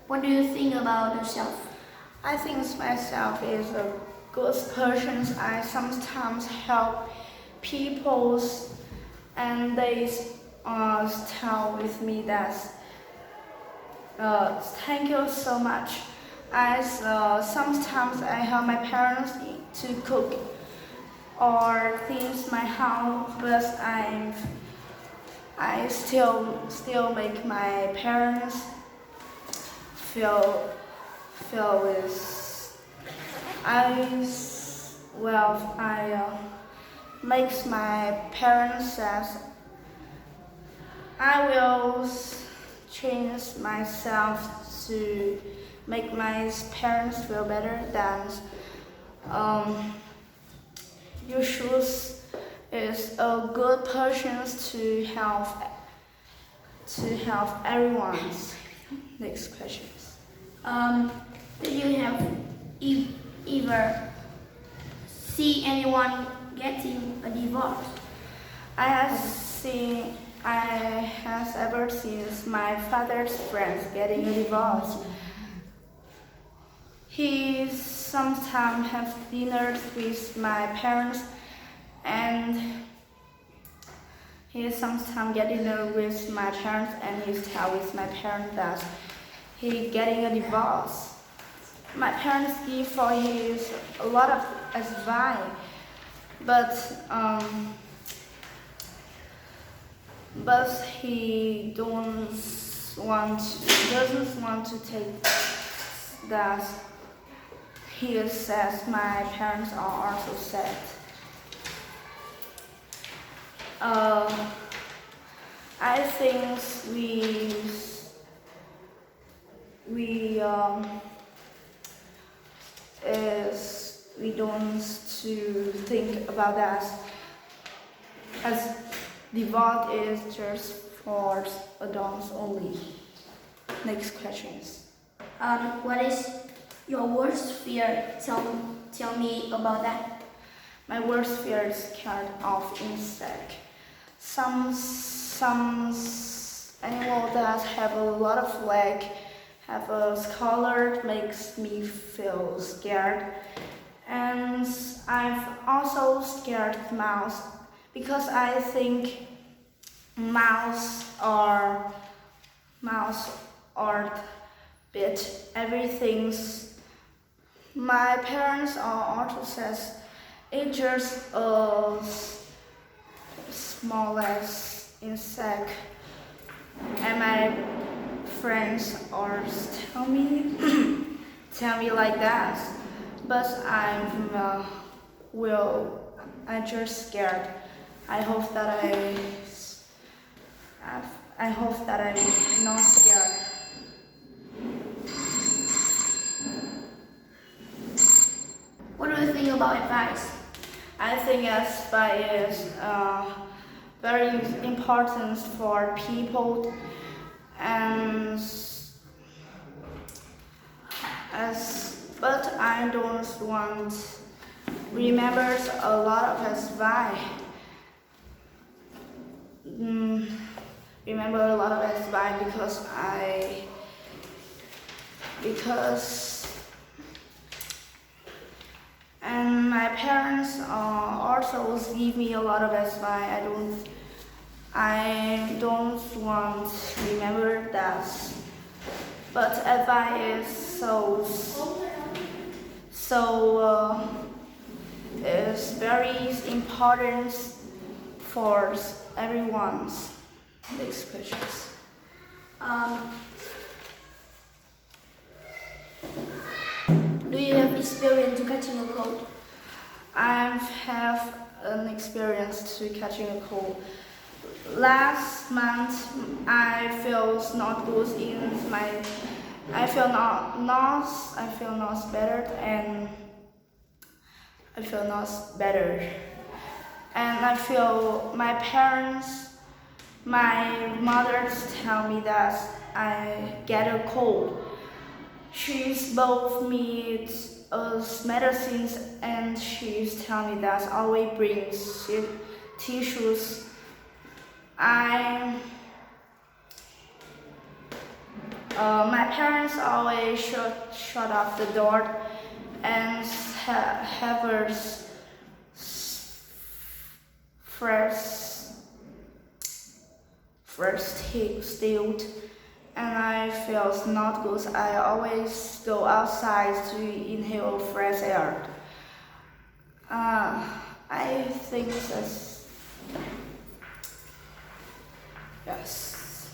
What do you think about yourself? I think myself is a good person. I sometimes help people, and they tell with me that thank you so much. As sometimes I help my parents to cook or clean my house, but I still make my parents feel with I makes my parents sad. I will change myself to make my parents feel better than you should is a good person to help everyone. Next questions. Do you have ever see anyone getting a divorce? I have ever seen my father's friends getting a divorce. He sometimes have dinners with my parents, and he sometimes get dinner with my parents, and he tell with my parents that he getting a divorce. My parents give for his a lot of advice, but he doesn't want to take that. He says my parents are also sad. I think we don't to think about that, as divorce is just for adults only. Next questions. What is your worst fear? Tell me about that. My worst fear is scared of insect. Some animal that have a lot of leg, have a color, makes me feel scared. And I've also scared mouse because I think mouse are bit everything's. My parents are also says it's just a smallest insect, and my friends are tell me like that, but I'm just scared. I hope that I'm not scared. What do you think about advice? I think advice is very important for people, and but I don't want remember a lot of advice. Remember a lot of advice because and my parents also give me a lot of advice. I don't want to remember that, but advice is very important for everyone. Next questions. Do you have experience catching a cold? I have an experience to catching a cold. Last month, I feel not good in my. I feel not better, and I feel not better. And I feel my parents, my mother tell me that I get a cold. She's both me medicines, and she's tell me that always brings tissues. My parents always shut off the door and have us fresh stilled, and I feel not good. I always go outside to inhale fresh air. I think that's yes.